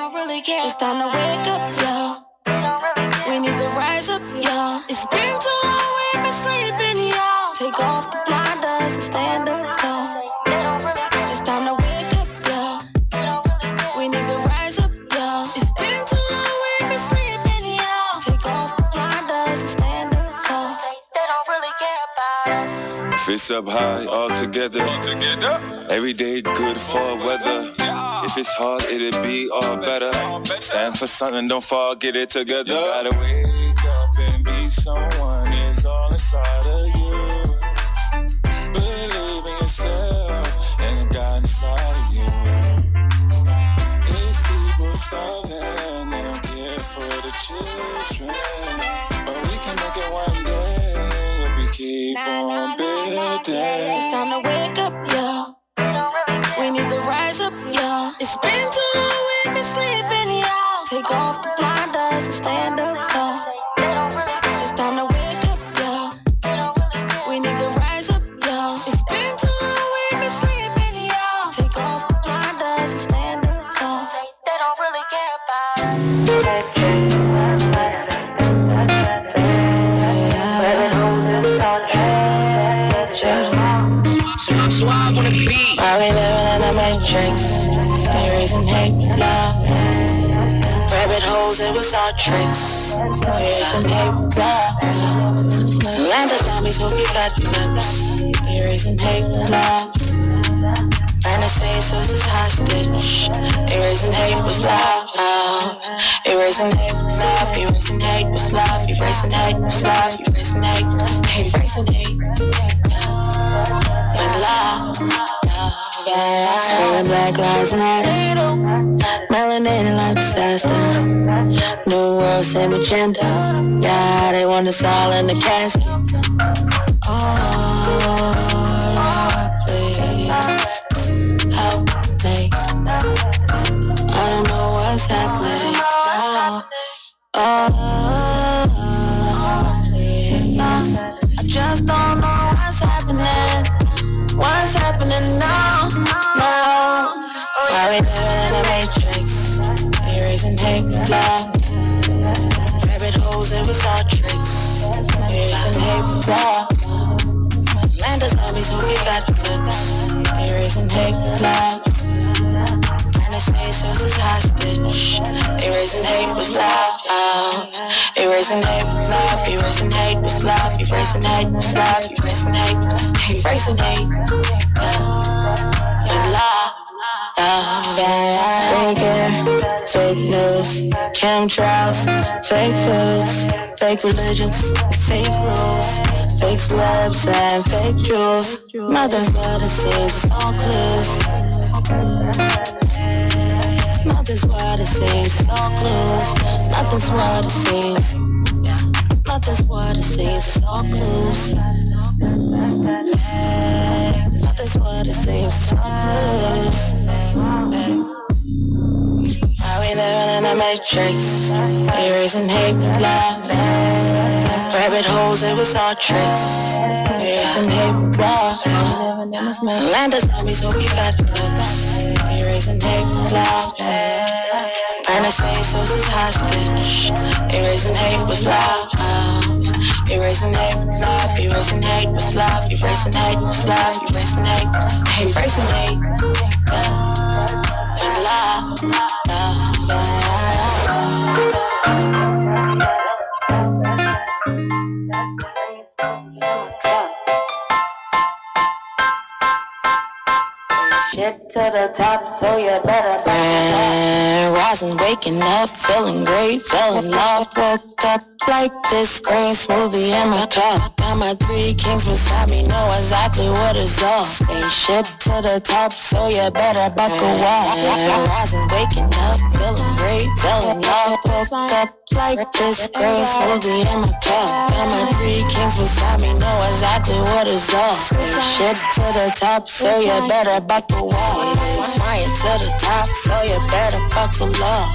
don't really care. It's time to wake up, y'all. They don't really care. We need to rise up, y'all. It's been too long, we've been sleeping, y'all. Take off the blinders and stand up tall. They don't really care. It's time to wake up, y'all. They don't really care. We need to rise up, y'all. It's been too long, we've been sleeping, y'all. Take off the blinders and stand up tall. They don't really care about us. Face up high, all together. Every day good for weather. If it's hard, it'll be all better. Stand for something, don't fall, get it together. You gotta wake up and be someone. It's all inside of you. Believe in yourself and the God inside of you. These people starving, they don't care for the children. But we can make it one day if we keep on building. It's time to wake up, y'all. We need to rise up, y'all. It's been too long, we've been sleeping, y'all. Take off the blinders and stand up tall. It's time to wake up, y'all. We need to rise up, y'all. It's been too long, we've been sleeping, y'all. Take off the blinders and stand up tall. They don't really care about us. Suave on the beat. Why we living in the matrix? Erasing hate with love. Rabbit holes, it was all tricks. Erasing hate with love. Land of zombies, hope you got clips. Erasing hate with love. Trying to say sources hostage. Erasing hate with love. Erasing hate with love. Erasing hate with love. Erasing hate with love. Erasing hate. Erasing hate with love. Yeah, screaming Black Lives Matter. Melanated like disaster. New world, same agenda. Yeah, they want us all in the casket. Oh, Lord, please help me. I don't know what's happening. Oh, please. I just don't know what's happening. What's happening now? Now? Why we living in the matrix? Erasing hate with love. Rabbit holes, it was all tricks. Erasing hate with love. Land of zombies, who we got clips. Erasing hate with love. Trying to say sources hostage. Erasing hate with love. Erasing hate with love. Erasing hate with love. Erasing hate with love. Erasing hate. Erasing hate with love. Fake air, fake news, chemtrails, fake foods, fake religions, fake rules, fake celebs and fake jewels. Nothing's what it seems, it's all clues. Nothing's what it seems, it's all clues. Nothing's what it seems. Nothing's what it seems, it's all clues. Nothing's what it seems, it's all clues. Why we living in the matrix? Erasing hate with love. Rabbit holes, it was all tricks. Erasing hate with love. Land of zombies, hope you got clips. Erasing hate with love. Trying to say sources hostage. Erasing hate with love. Erasing hate with love. Erasing hate with love. Erasing hate with love. Erasing hate. Erasing hate with love. Shit to the top, so you better rising, waking up, feeling great, feeling loved. Woke up like this green smoothie in my cup. Got my 3 kings beside me, know exactly what is up. Spaceship to the top, so you better buckle up. Rising, waking up, feeling great, feeling loved. Woke up like this green smoothie in my cup. Got my 3 kings beside me, know exactly what is up. Spaceship to the top, so you better buckle up. Flying to the top, so you better buckle up.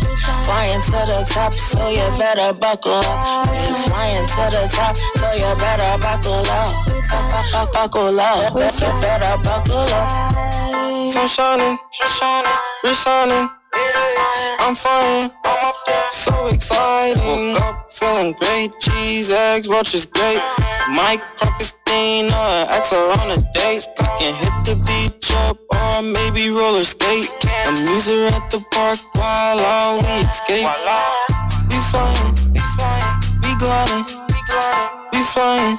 Flying to the top, so you better buckle up. Flying to the top, so you better buckle up. Buckle up, you better buckle up. Sun shining, we shining. I'm fine, so exciting. Woke up feeling great, cheese, eggs, roaches, great. Mike Christina, ex her on a date. I can hit the beach up or maybe roller skate. Amuse her at the park while we escape. We flying, we gliding, we flying,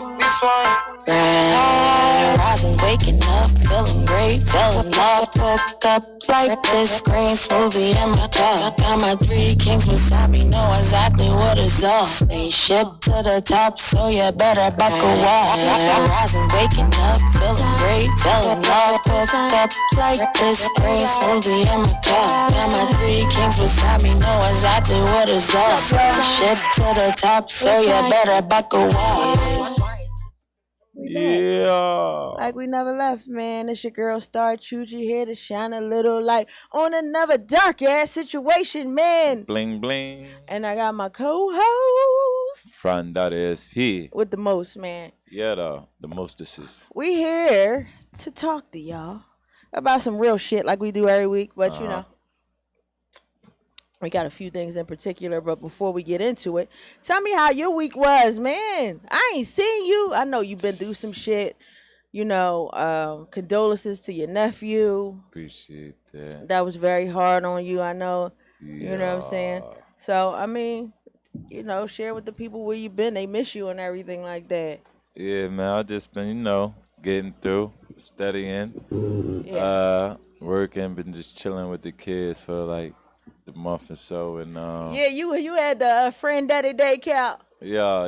rising, waking up, feeling great, feeling love. Woke up like this, green smoothie in my cup. Got my 3 kings beside me, know exactly what is up. Spaceship to the top, so you better buckle up. Rising, waking up, feeling great, feeling love. Woke up like this, green smoothie in my cup. Got my 3 kings beside me, know exactly what is up. Spaceship to the top, so you better buckle up. Yeah. Like we never left, man. It's your girl StarChougie here to shine a little light on another dark ass situation, man. Bling bling. And I got my co-host Franda SP. with the most, man. Yeah, the mostesses. We here to talk to y'all about some real shit like we do every week, but you know. We got a few things in particular, but before we get into it, tell me how your week was, man. I ain't seen you. I know you've been through some shit. You know, condolences to your nephew. Appreciate that. That was very hard on you, I know. Yeah. You know what I'm saying? So, I mean, you know, share with the people where you've been. They miss you and everything like that. Yeah, man. I just been, getting through, studying, Yeah. working, been just chilling with the kids for like the month or so, and Yeah, you had the friend daddy day count. yeah.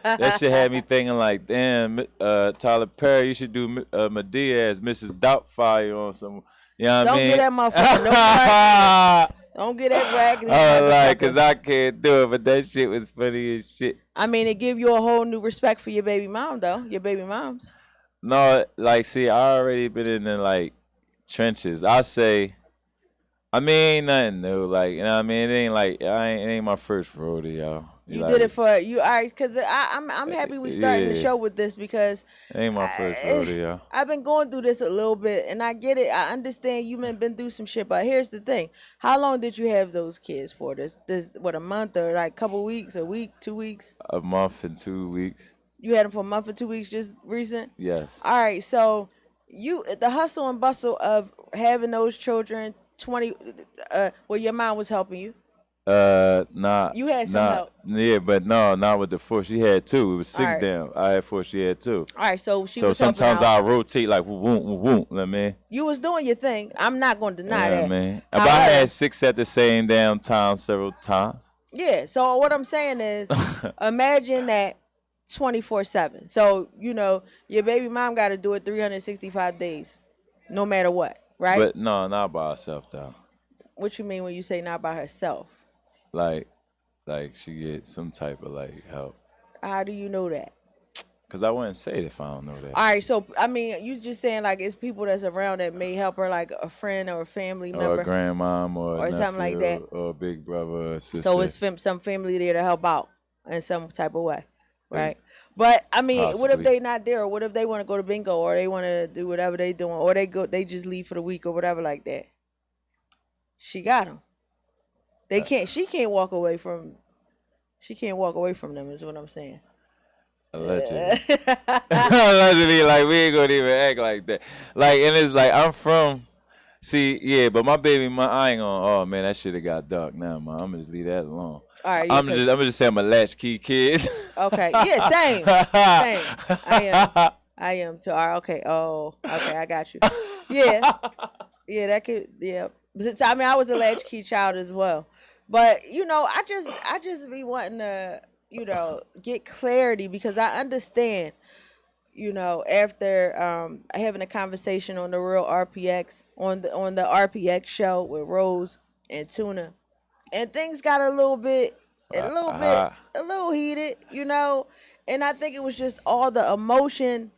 That shit had me thinking like, damn, Tyler Perry, you should do Medea as Mrs. Doubtfire on some. You know what I mean? Don't get that motherfucker. Don't get that raggedy. Cause I can't do it, but that shit was funny as shit. I mean, it give you a whole new respect for your baby mom, though. Your baby moms. No, like, see, I already been in the like trenches. I mean, ain't nothing new. Like, you know what I mean? It ain't my first rodeo. You did it for you, all right? Because I'm happy we starting the show with this because it ain't my first rodeo. I've been going through this a little bit, and I get it. I understand you been through some shit, but here's the thing: how long did you have those kids for? This what, a month or like a couple weeks, a week, 2 weeks? A month and 2 weeks. You had them for a month or 2 weeks, just recent. Yes. All right, so the hustle and bustle of having those children. Well, your mom was helping you. Nah. You had some help. Yeah, but no, not with the 4. She had 2. It was 6 right. down. I had 4. She had 2. All right, so she so was sometimes I rotate like whoom, I mean. You was doing your thing. I'm not going to deny that. Man. But I had 6 at the same damn time several times. Yeah. So what I'm saying is, imagine that 24/7. So your baby mom got to do it 365 days, no matter what. Right? But no, not by herself though. What you mean when you say not by herself? Like she get some type of like help. How do you know that? Cause I wouldn't say it if I don't know that. All right, so I mean, you just saying like it's people that's around that may help her, like a friend or a family member, or a grandmom or something like that, or a big brother or sister. So it's some family there to help out in some type of way, right? But I mean, Possibly. What if they not there, or what if they want to go to bingo, or they want to do whatever they doing, or they just leave for the week or whatever like that? She got them. They can't. She can't walk away from. She can't walk away from them. Is what I'm saying. Allegedly. Allegedly, like we ain't gonna even act like that. Like, and it's like I'm from. See, yeah, but my baby, I ain't gonna. Oh man, that shit have got dark now, man. I'm gonna just leave that alone. All right, I'm just say I'm a latchkey kid. Okay. Yeah. Same. I am too. All right, okay. Oh. Okay. I got you. Yeah. Yeah. That could. Yeah. I mean, I was a latchkey child as well, but I just be wanting to get clarity because I understand. After having a conversation on the Real RPX on the RPX show with Rose and Tuna, and things got a little heated, and I think it was just all the emotion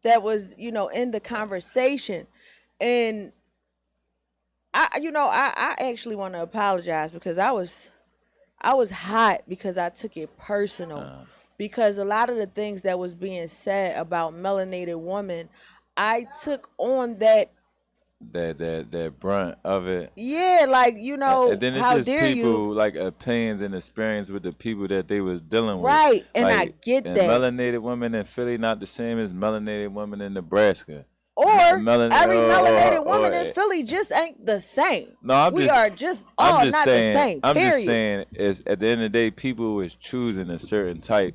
that was, in the conversation. And I actually want to apologize because I was hot because I took it personal. Because a lot of the things that was being said about Melanated Women, I took on that that brunt of it. Yeah, like And then it's how just dare people you? like opinions and experience with the people that they was dealing with. Right, and I Like, get and that. melanated women in Philly not the same as melanated women in Nebraska. Or every melanated woman in or- Philly just ain't the same. No, we are just all not saying, the same. I'm period. just saying, is at the end of the day, people was choosing a certain type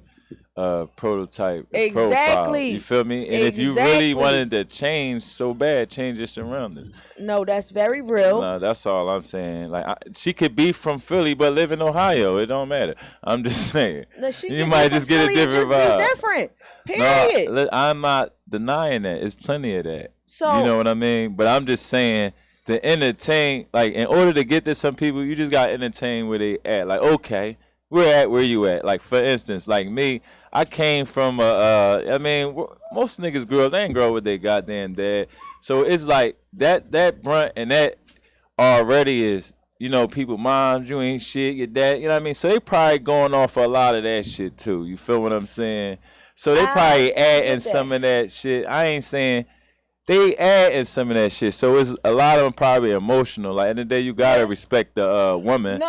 of prototype and profile. Exactly. You feel me? And if you Exactly. really wanted to change so bad, change your surroundings. No, that's very real. No, that's all I'm saying. Like she could be from Philly but live in Ohio. It don't matter. I'm just saying. No, she You can might be just from get a Philly and different just vibe. be different. Period. No, I'm not denying that. It's plenty of that. So You know what I mean? But I'm just saying to entertain, like in order to get to some people, you just got to entertain where they at. Like, okay, we're at where you at. Like, for instance, like me, I came from I mean, most niggas grew up, they ain't grow up with their goddamn dad. So it's like that brunt and that already is, people, moms, you ain't shit, your dad, you know what I mean? So they probably going off a lot of that shit too. You feel what I'm saying? So they probably adding some of that shit. I ain't saying they adding some of that shit. So it's a lot of them probably emotional. Like, in the day, you gotta respect the woman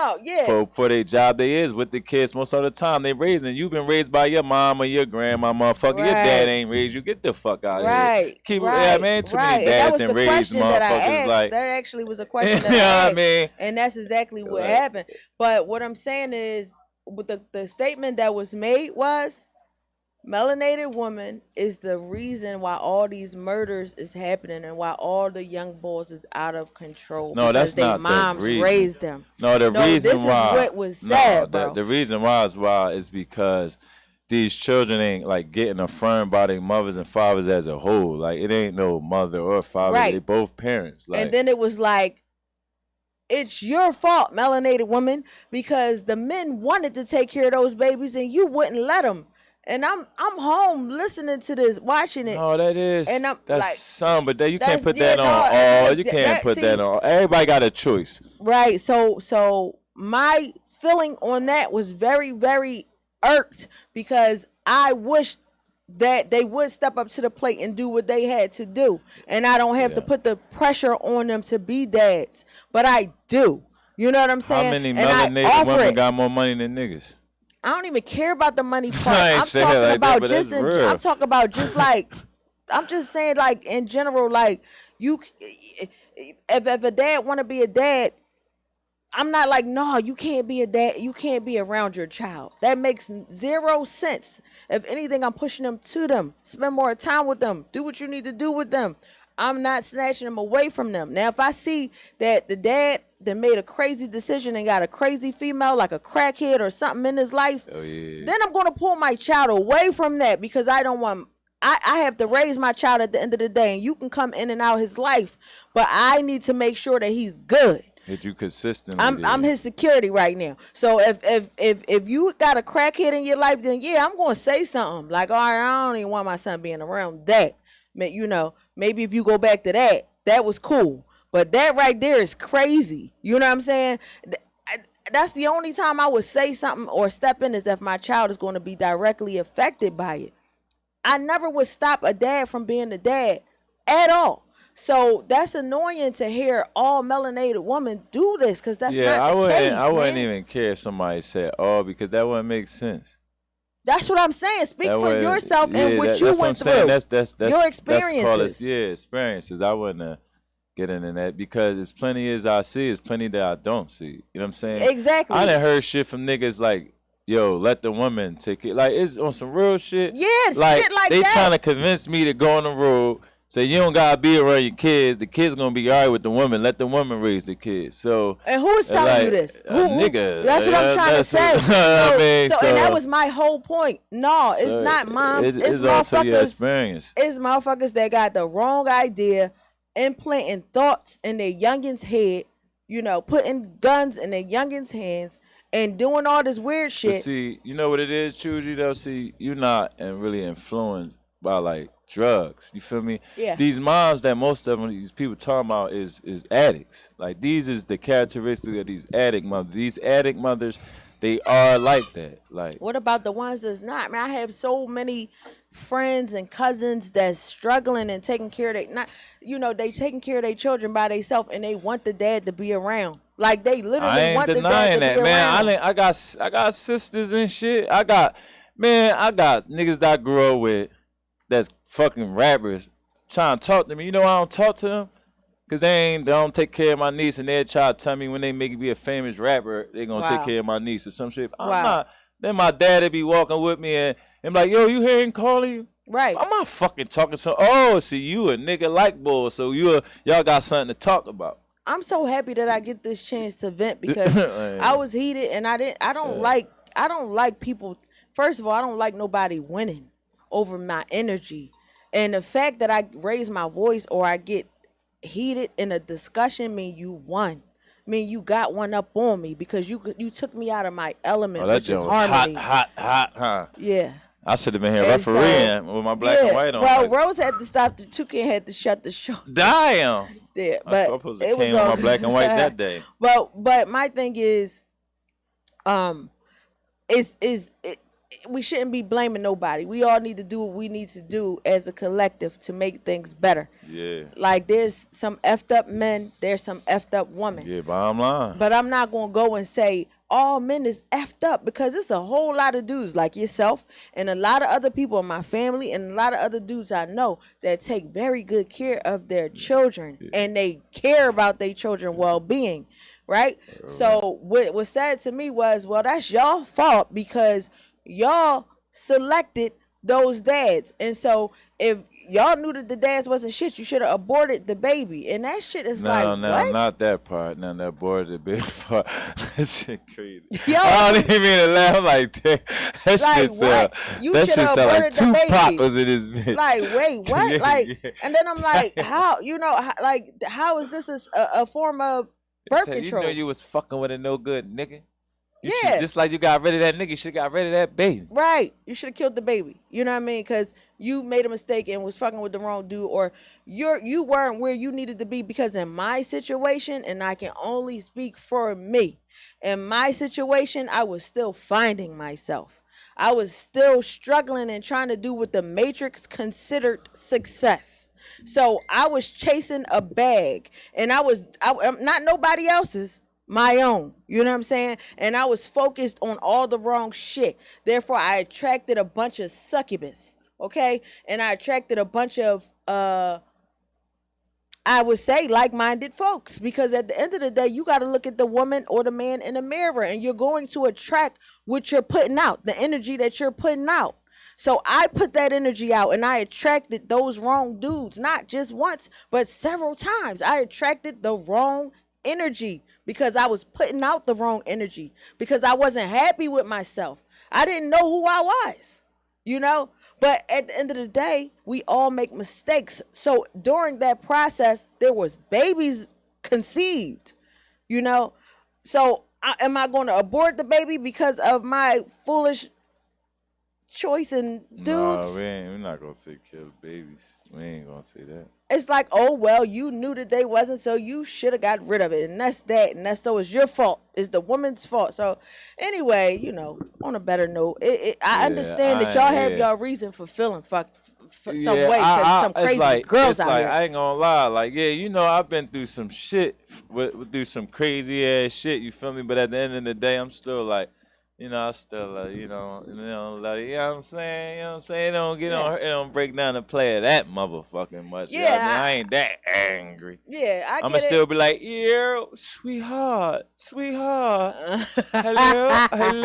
for their job they is with the kids. Most of the time, they raising. You've been raised by your mom or your grandma, motherfucker. Your dad ain't raised you. Get the fuck out of here. Keep it. Yeah, man. Too many dads done raised motherfuckers like. That actually was a question that you know I asked, what I mean? and that's exactly what happened. But what I'm saying is, with the statement that was made was, melanated woman is the reason why all these murders is happening and why all the young boys is out of control. No, that's not moms the reason. raised them. No, the reason this why. is what was said, bro. The reason why is because these children ain't like getting affirmed by their mothers and fathers as a whole. Like, it ain't no mother or father. Right. They both parents. Like, and then it was like, it's your fault, melanated woman, because the men wanted to take care of those babies and you wouldn't let them. And I'm home listening to this, watching it. No, that is. And I'm that's like, some, but you can't put yeah, that on no, all. You can't put that on. Everybody got a choice. Right. So my feeling on that was very, very irked, because I wish that they would step up to the plate and do what they had to do. And I don't have to put the pressure on them to be dads. But I do. You know what I'm saying? How many melanated women got more money than niggas? I don't even care about the mony part. I ain't saying it like that, but that's real. I'm talking about just like, I'm just saying, like, in general, like, if a dad want to be a dad, I'm not like, no, you can't be a dad. You can't be around your child. That makes zero sense. If anything, I'm pushing them to them. Spend more time with them. Do what you need to do with them. I'm not snatching them away from them. Now, if I see that the dad that made a crazy decision and got a crazy female, like a crackhead or something in his life, then I'm going to pull my child away from that, because I don't want, I have to raise my child at the end of the day, and you can come in and out his life, but I need to make sure that he's good. That you consistently. I'm his security right now. So if you got a crackhead in your life, then yeah, I'm going to say something like, all right, I don't even want my son being around that. You know, maybe if you go back to that was cool. But that right there is crazy. You know what I'm saying? That's the only time I would say something or step in, is if my child is going to be directly affected by it. I never would stop a dad from being a dad at all. So that's annoying to hear all melanated women do this, because that's not the case. I wouldn't even care if somebody said because that wouldn't make sense. That's what I'm saying. Speak for yourself and what you went through. That's your experiences. That's experiences. I wouldn't get into that, because as plenty as I see, it's plenty that I don't see. You know what I'm saying? Exactly. I done heard shit from niggas like, yo, let the woman take it. Like, it's on some real shit. Yes, like, shit like they that. trying to convince me to go on the road. Say, you don't gotta be around your kids. The kids gonna be all right with the woman. Let the woman raise the kids. So, and who is telling you this? Nigga. That's what I'm trying to say. And that was my whole point. No, it's not moms. It's all to your motherfuckers. experience. It's motherfuckers that got the wrong idea, implanting thoughts in their youngins' head. You know, putting guns in their youngins' hands and doing all this weird shit. But see, you know what it is, Chougie, though? See, you're not really influenced by, like, drugs. You feel me? Yeah. These moms that most of them, these people talking about is addicts. Like, these is the characteristics of these addict mothers. These addict mothers, they are like that. Like, what about the ones that's not? Man, I have so many friends and cousins that's struggling and taking care of they taking care of their children by themselves, and they want the dad to be around. Like they literally want the dad to be around. I got sisters and shit. I got niggas that I grew up with that's fucking rappers trying to talk to me. You know why I don't talk to them? Cause they don't take care of my niece, and they try to tell me when they make me a famous rapper, they gonna take care of my niece or some shit. I'm not. Then my dad'd be walking with me and like, yo, you hearing calling you? Right. I'm not fucking talking to. Oh, see, you a nigga like bull, so y'all got something to talk about. I'm so happy that I get this chance to vent because I was heated, and I don't like people. First of all, I don't like nobody winning over my energy, and the fact that I raise my voice or I get heated in a discussion mean you won. Mean you got one up on me because you took me out of my element, which is harmony. Hot, huh? Yeah. I should have been here refereeing with my black and white on. Well, Rose had to stop. The Toucan had to shut the show. Damn. Yeah, but I supposed to came with my black and white that day. But my thing is, we shouldn't be blaming nobody. We all need to do what we need to do as a collective to make things better. Yeah. Like there's some effed up men, there's some effed up women. Yeah, bottom line. But I'm not gonna go and say all men is effed up because it's a whole lot of dudes like yourself and a lot of other people in my family and a lot of other dudes I know that take very good care of their children and they care about their children's well-being, right? So what was said to me was, well, that's y'all fault because y'all selected those dads. And so if y'all knew that the dads wasn't shit, you should have aborted the baby. And that shit is what? Not that part. No, that aborted the baby part. That shit crazy. Yo, I don't even mean to laugh like that. That shit sound like Tupac was in his bitch. Like, wait, what? And then I'm like, how is this a form of birth control? You know you was fucking with a no good nigga. Just like you got rid of that nigga, you should have got rid of that baby. Right. You should have killed the baby. You know what I mean? Because you made a mistake and was fucking with the wrong dude, or you weren't where you needed to be. Because in my situation, and I can only speak for me, in my situation, I was still finding myself. I was still struggling and trying to do what the Matrix considered success. So I was chasing a bag, and I'm not nobody else's. My own, you know what I'm saying? And I was focused on all the wrong shit. Therefore, I attracted a bunch of succubus, okay? And I attracted a bunch of, I would say, like-minded folks. Because at the end of the day, you got to look at the woman or the man in the mirror. And you're going to attract what you're putting out, the energy that you're putting out. So I put that energy out and I attracted those wrong dudes, not just once, but several times. I attracted the wrong energy because I was putting out the wrong energy because I wasn't happy with myself. I didn't know who I was, you know, but at the end of the day, we all make mistakes. So during that process, there was babies conceived, you know, so am I going to abort the baby because of my foolish choice in dudes? No, we're not going to say kill babies. We ain't going to say that. It's like, oh, well, you knew that they wasn't, so you should have got rid of it. And that's that. And that's so it's your fault. It's the woman's fault. So anyway, you know, on a better note, I understand that y'all have y'all reason for feeling fucked some way because some crazy girls out here. I ain't going to lie. Like, yeah, you know, I've been through some shit, through some crazy ass shit. You feel me? But at the end of the day, I'm still like, you know, I still, you know what I'm saying? You know what I'm saying? It don't break down the play of that motherfucking much. Yeah. You know what I mean? I ain't that angry. Yeah, I get I'ma still be like, yeah, sweetheart. Hello, are you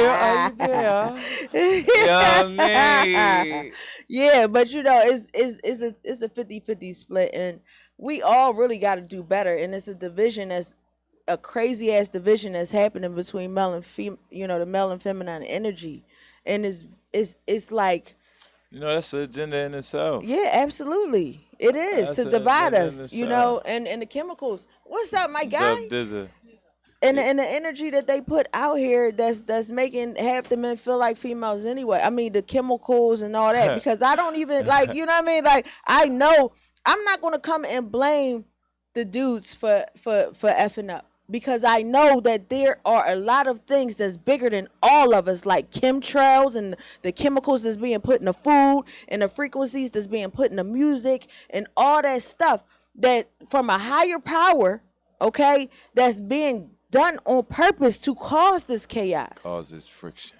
there? You know what I mean? Yeah, but you know, it's a 50-50 split, and we all really got to do better. And it's a division that's a crazy ass division that's happening between male and the male and feminine energy, and it's like, you know, that's an agenda in itself. Yeah, absolutely, it is to divide us, you know, and the chemicals. What's up, my guy? And the energy that they put out here that's making half the men feel like females anyway. I mean, the chemicals and all that, because I don't even like, you know what I mean? Like, I know I'm not gonna come and blame the dudes for effing up. because I know that there are a lot of things that's bigger than all of us, like chemtrails and the chemicals that's being put in the food and the frequencies that's being put in the music and all that stuff that from a higher power, okay, that's being done on purpose to cause this chaos. Cause this friction.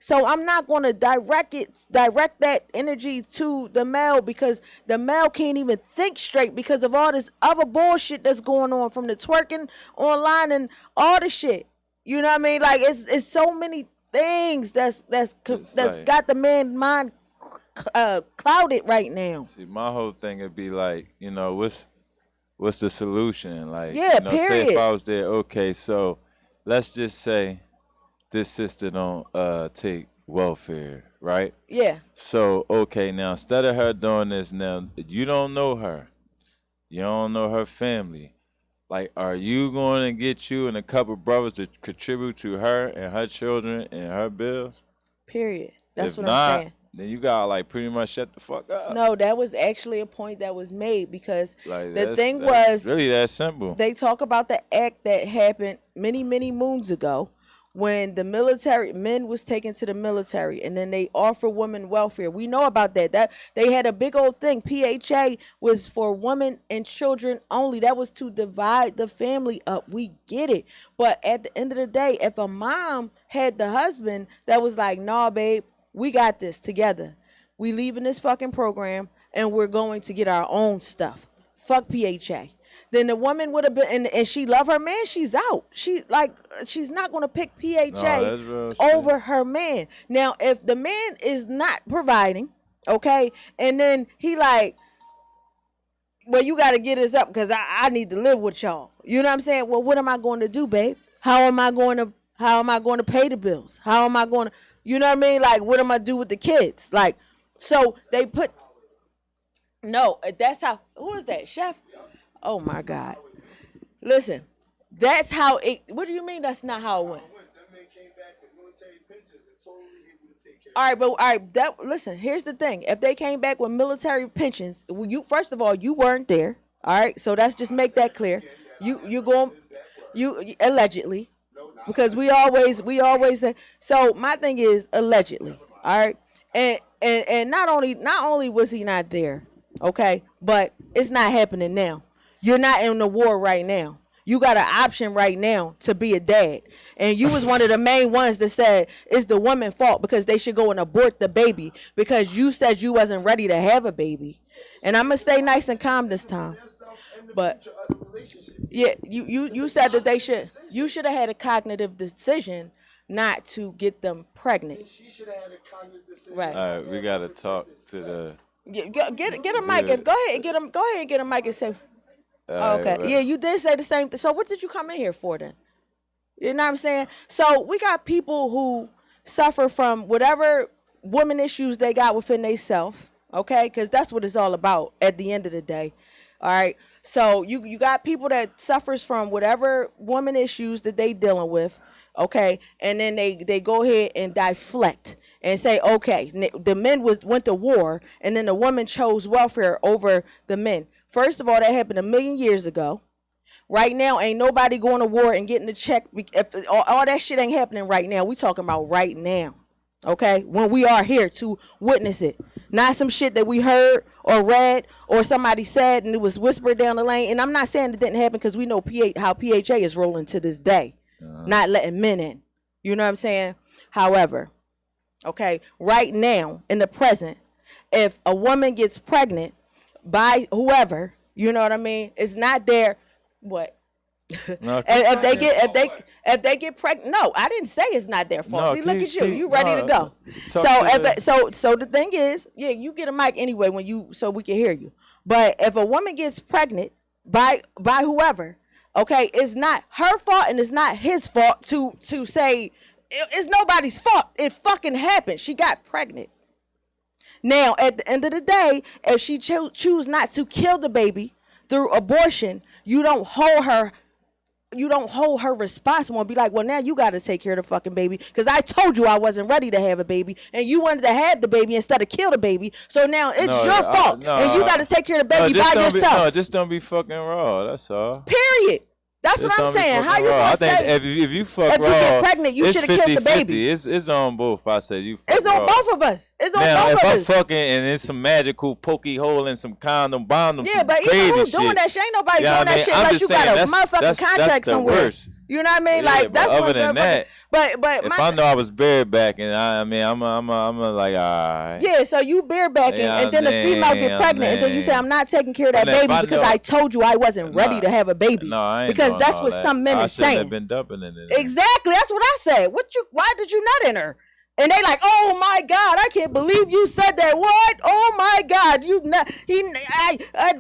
So I'm not going to direct that energy to the male because the male can't even think straight because of all this other bullshit that's going on from the twerking online and all the shit. You know what I mean? Like it's so many things that's like, got the man mind clouded right now. See, my whole thing would be like, you know, what's the solution? Like, yeah, you know, period. say if I was there, okay, so let's just say this sister don't take welfare, right? Yeah. So, okay, now instead of her doing this, now you don't know her. You don't know her family. Like, are you going to get you and a couple brothers to contribute to her and her children and her bills? Period. That's if what not, I'm saying. Then you got to, like, pretty much shut the fuck up. No, that was actually a point that was made because like, the thing was really that simple. They talk about the act that happened many, many moons ago when the military men was taken to the military and then they offer women welfare. We know about that. That they had a big old thing. PHA was for women and children only. That was to divide the family up. We get it. But at the end of the day, if a mom had the husband that was like, nah, babe, we got this together. We leaving this fucking program and we're going to get our own stuff. Fuck PHA. Then the woman would have been, and she love her man, she's out. She's not going to pick PHA over her man. Now, if the man is not providing, okay, and then he like, well, you got to get us up because I need to live with y'all. You know what I'm saying? Well, what am I going to do, babe? How am I going to pay the bills? How am I going to, you know what I mean? Like, what am I do with the kids? Like, so they put, no, that's how, who is that, Chef? Oh my God. Listen, that's how it, what do you mean that's not how it went? All right, listen, here's the thing. If they came back with military pensions, you first of all, you weren't there. All right, so let's just make that clear. You allegedly, because we always say, so my thing is allegedly, all right? And not only was he not there, okay, but it's not happening now. You're not in the war right now. You got an option right now to be a dad. And you was one of the main ones that said it's the woman's fault because they should go and abort the baby because you said you wasn't ready to have a baby. And I'm going to stay nice and calm this time. But yeah, you said that you should have had a cognitive decision not to get them pregnant. She should have had a cognitive decision. Right. All right, we got to talk to the... Get a mic. Go ahead and get a mic and say... Okay. Right. Yeah, you did say the same thing. So what did you come in here for then? You know what I'm saying? So we got people who suffer from whatever woman issues they got within themselves, okay? Because that's what it's all about at the end of the day. All right. So you got people that suffers from whatever woman issues that they dealing with, okay? And then they go ahead and deflect and say, okay, the men went to war, and then the woman chose welfare over the men. First of all, that happened 1 million years ago. Right now, ain't nobody going to war and getting a check. If all that shit ain't happening right now. We talking about right now, okay? When we are here to witness it. Not some shit that we heard or read or somebody said and it was whispered down the lane. And I'm not saying it didn't happen because we know how PHA is rolling to this day. Not letting men in. You know what I'm saying? However, okay, right now, in the present, if a woman gets pregnant by whoever, you know what I mean? It's not their what? No, if they get pregnant, no, I didn't say it's not their fault. See, look at you, you ready to go. So the thing is, yeah, you get a mic anyway so we can hear you. But if a woman gets pregnant by whoever, okay, it's not her fault and it's not his fault to say it's nobody's fault. It fucking happened. She got pregnant. Now, at the end of the day, if she choose not to kill the baby through abortion, you don't hold her responsible and be like, well, now you got to take care of the fucking baby because I told you I wasn't ready to have a baby and you wanted to have the baby instead of kill the baby. So now it's your fault and you got to take care of the baby by yourself. Just don't be fucking raw. That's all. Period. That's what I'm saying. How you raw. gonna I think say if you fuck if raw, you get pregnant, you should have killed the 50-50. baby? It's on both. I said you fuck It's on raw. both of us. It's on Now, both if of I'm us. fucking and it's some magical pokey hole and some condom bondom, Yeah, some but crazy even who shit. doing that shit? Ain't nobody Yeah, doing that shit I'm unless just you saying, got a that's motherfucking contract the somewhere. worst. You know what I mean? Yeah, Like but that's other what than that, but if I know I was bareback and I'm like, all right. yeah, so you barebacking Yeah, and then the female get pregnant and then you say I'm not taking care of that And if baby I because know- I told you I wasn't ready to have a baby. No, I ain't because doing that's all what that. some men I is shouldn't saying. have been dumping it. Exactly, that's what I said. Why did you nut in her? And they like, oh my God, I can't believe you said that. What? Oh my God, you nut.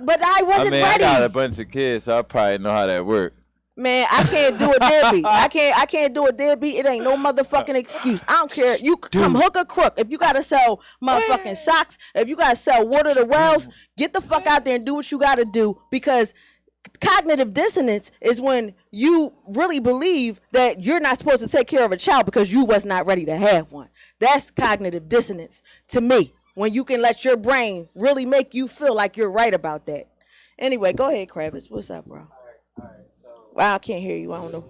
But I wasn't I ready. got a bunch of kids, so I probably know how that works. Man, I can't do a deadbeat. I can't do a deadbeat. It ain't no motherfucking excuse. I don't care. You come hook or crook. If you gotta sell motherfucking socks, if you gotta sell water to wells, get the fuck out there and do what you gotta do. Because cognitive dissonance is when you really believe that you're not supposed to take care of a child because you was not ready to have one. That's cognitive dissonance to me. When you can let your brain really make you feel like you're right about that. Anyway, go ahead, Kravitz. What's up, bro? Wow, I can't hear you. I don't know.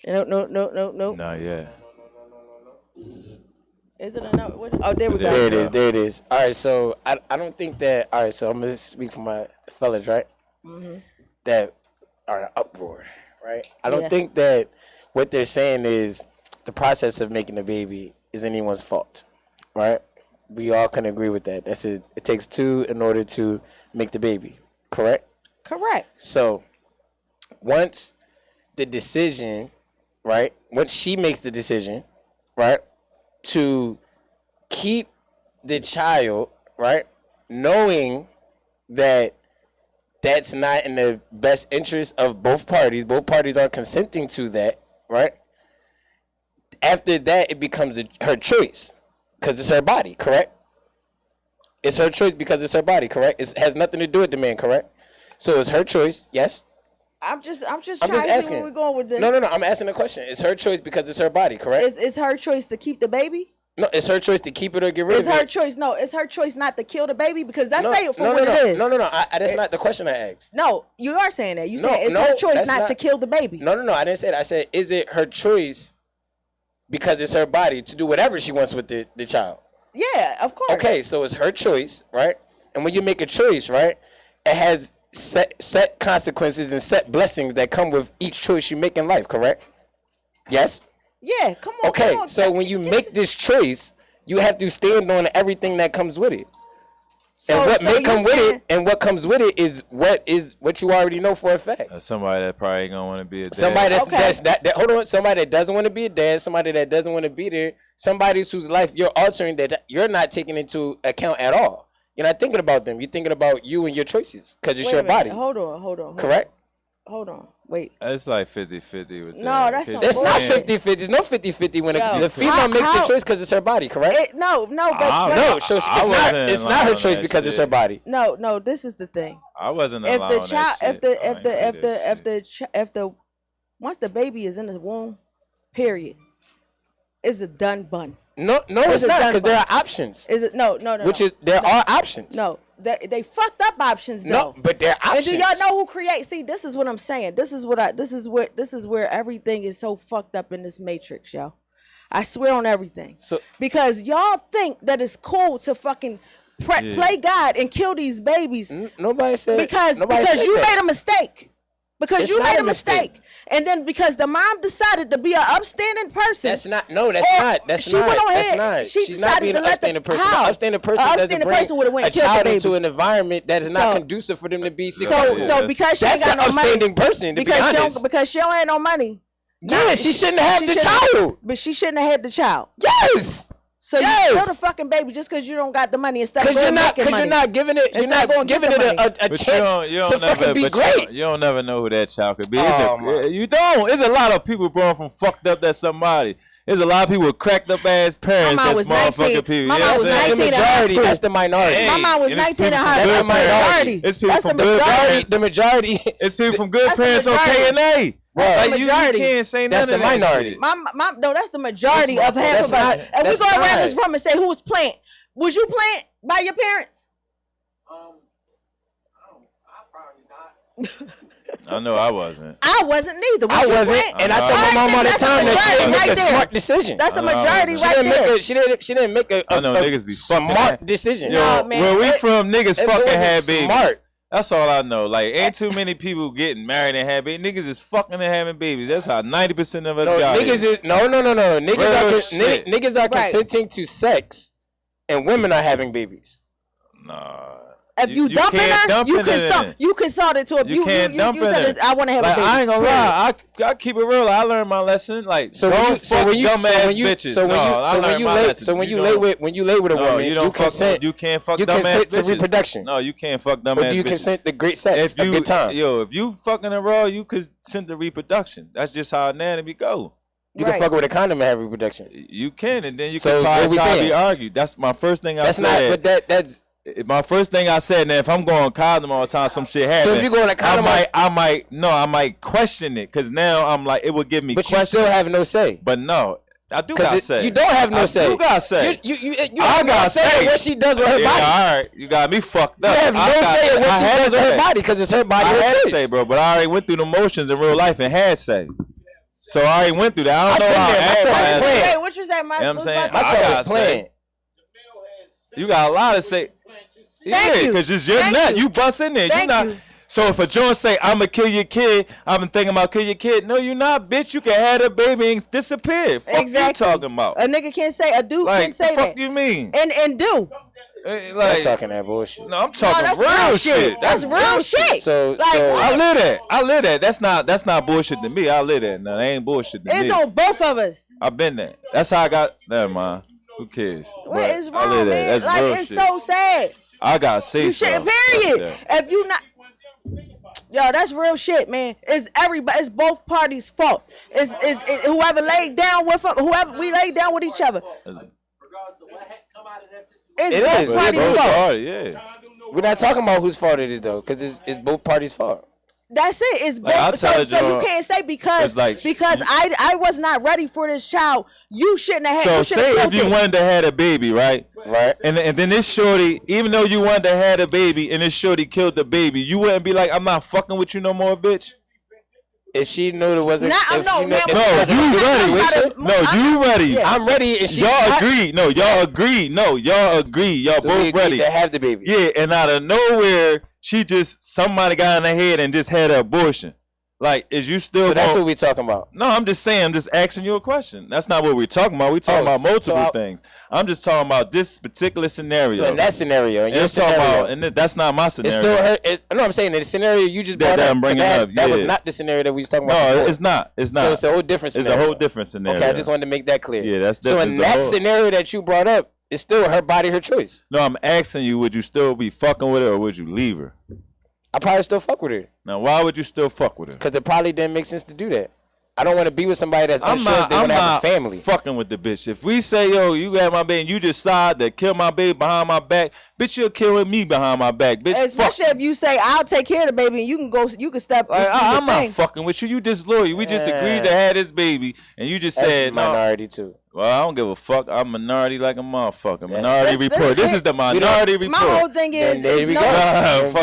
No. Nah, yeah. Is it a no? What? Oh, there we go. There it is. All right, so I don't think that. All right, so I'm gonna speak for my fellas, right? Mm-hmm. That are in uproar, right? I don't think that what they're saying is the process of making a baby is anyone's fault, right? We all can agree with that. That's it. It takes two in order to make the baby, correct? Correct. So once the decision, right? Once she makes the decision, right, to keep the child, right, knowing that that's not in the best interest of both parties are consenting to that, right? After that, it becomes her choice because it's her body, correct? It's her choice because it's her body, correct? It has nothing to do with the man, correct? So it's her choice, yes? I'm just trying to see where we're going with this. No. I'm asking a question. It's her choice because it's her body, correct? It's her choice to keep the baby? No, it's her choice to keep it or get rid of it. It's her choice. No, it's her choice not to kill the baby because that's say it for what it is. No. That's not the question I asked. No, you are saying that. You said it's her choice not to kill the baby. No. I didn't say that. I said, is it her choice because it's her body to do whatever she wants with the child? Yeah, of course. Okay, so it's her choice, right? And when you make a choice, right, it has set consequences and set blessings that come with each choice you make in life, correct? Yes? Yeah, come on. Okay, come on. so when you make this choice, you have to stand on everything that comes with it. And what may come with it, and what comes with it is what you already know for a fact. Somebody that probably ain't gonna want to be a dad. Somebody hold on. Somebody that doesn't want to be a dad. Somebody that doesn't want to be there. Somebody whose life you're altering that you're not taking into account at all. You're not thinking about them. You're thinking about you and your choices because it's your body. Hold on. Correct? Hold on. Wait. It's like 50-50 with No, that. that's some It's not bullshit. 50-50. There's no 50-50 when the female How- makes how- the choice because it's her body, correct? No, I but No, so I wasn't it's not her allowing choice that because it's her shit. body. no. This is the thing. I wasn't If allowing the child, that shit. if the once the baby is in the womb, period, it's a done bun. No, it's it not done because there by? are options. Is it no? There are options. No, they fucked up options though. No, but there are options. And do y'all know who creates? See, this is what I'm saying. This is where everything is so fucked up in this matrix, y'all. I swear on everything. So because y'all think that it's cool to fucking play God and kill these babies. Nobody said because said you that. made a mistake. Because It's you not made a a mistake. And then because the mom decided to be an upstanding person. That's not. No, that's not. That's she not. went on That's ahead. not. She She's not decided being to an let upstanding person. how? An upstanding person An doesn't upstanding bring person would've went a and killed the child baby. into an environment that is not So- conducive for them to be successful. So because she ain't that's got an no money, upstanding person. To be honest, because she don't have no money. yeah, she shouldn't have the child. But she shouldn't have had the child. Yes. So Yes. you kill the fucking baby just because you don't got the money instead of Because you're not. making money. You're not giving it. It's You're not not gonna get giving the it a But chance to fucking be great. You don't never know who that child could be. Oh, You don't. There's a lot of people born from fucked up that somebody. There's a lot of people with cracked up ass parents. My mom That's was 19. motherfucking people. My You know mom what was I'm saying? 19 in high majority. school. That's the minority. Hey, My mom was and it's 19 in people high from school. good That's the parents. majority. It's people That's from the good majority. parents. The majority. It's people from good That's the parents on majority. K&A. That's the Like you majority. can't say That's none the of that minority. shit. No, that's the majority of half That's of us. not- And we that's go around not. this room and say, who was plant? Was you plant by your parents? I know I wasn't. I wasn't neither. I wasn't, and I tell my mom all the time that she didn't make a smart decision. That's a majority right there. She didn't make a I know niggas be smart decision. Nah, man. Where we from, niggas fucking had babies. Smart. That's all I know. Like, ain't too many people getting married and having babies. Niggas is fucking and having babies. That's how 90% of us got niggas it. No. Niggas are consenting to sex, and women are having babies. Nah. If you dumping her, you consult it to a you can't dump it. I want to have a baby. I ain't gonna lie. I keep it real. I learned my lesson. Like, don't fuck dumbass bitches. When you lay with a woman, you consent. You can't fuck you dumbass consent bitches. to reproduction. No, you can't fuck dumbass bitches. But you consent to great sex, a good time. Yo, if you fucking a raw, you consent to reproduction. That's just how anatomy go. You can fuck with a condom and have reproduction. You can, and then you can probably try to be argued. That's my first thing I said. That's my first thing I said. Now, if I'm going condom all the time, some shit happens. So if you go on a condom, I might question it because now I'm like, it would give me. But questions. You still have no say. But no, I do got say. You don't have no say. You got say. I got say what she does with her body. All right, you got me fucked up. You have no say in what she does with her body because it's her body. I her had choice. say, bro, but I already went through the motions in real life and had say. So I already went through that. I don't know how. Hey, what you say, my? You know what I'm saying? My son was playing. You got a lot to say. Yeah, because it's your nut. You bust in there. You not. So if a joint say, I'm going to kill your kid, I've been thinking about kill your kid. No, you're not, bitch. You can have a baby and disappear. Fuck you talking about. A nigga can't say, a dude can't say that. Fuck you mean? And do. I'm talking that bullshit. No, I'm talking real shit. That's real shit. So I live that. That's not bullshit to me. I live that. No, that ain't bullshit to me. It's on both of us. I've been there. That's how I got. Never mind. Who cares? What is wrong, man? That's like real it's shit. So sad. I gotta say something. Period. If you not, yo, that's real shit, man. It's everybody. It's both parties' fault. It's whoever laid down with them, whoever we laid down with each other. It's both parties' fault. Yeah. We're not talking about whose fault it is though, because it's both parties' fault. That's it. It's both. So you can't say because I was not ready for this child. You shouldn't have had. So say if you wanted to have a baby, right? Right. And then this shorty, even though you wanted to have a baby, and this shorty killed the baby, you wouldn't be like, I'm not fucking with you no more, bitch. If she knew it wasn't. You ready. Yeah. I'm ready. And y'all agreed. No, y'all agreed. No, y'all agreed. Y'all both ready to have the baby. Yeah, and out of nowhere, somebody got in her head and just had an abortion. Like, is you still? So that's what we talking about. No, I'm just saying. I'm just asking you a question. That's not what we're talking about. We're talking about multiple things. I'm just talking about this particular scenario. So in that scenario, and you're talking about, and that's not my scenario. It's still her. No, I'm saying the scenario you just brought up. I'm bringing up. That was not the scenario that we was talking about. No, before. It's not. It's not. So it's a whole different scenario. It's a whole different scenario. Okay, I just wanted to make that clear. Yeah, that's different. So in that scenario that you brought up, it's still her body, her choice. No, I'm asking you, would you still be fucking with her or would you leave her? I probably still fuck with her. Now, why would you still fuck with her? Because it probably didn't make sense to do that. I don't want to be with somebody that's unsure if they want to have a family. Fucking with the bitch. If we say, yo, you got my baby and you decide to kill my baby behind my back, bitch, you'll kill me behind my back, bitch. Especially if you say, I'll take care of the baby and you can step. I'm not fucking with you. You disloyal. We just agreed to have this baby and you just said, no. Minority too. Well, I don't give a fuck. I'm minority like a motherfucker. Minority report. This is the minority report. My whole thing is, there we go.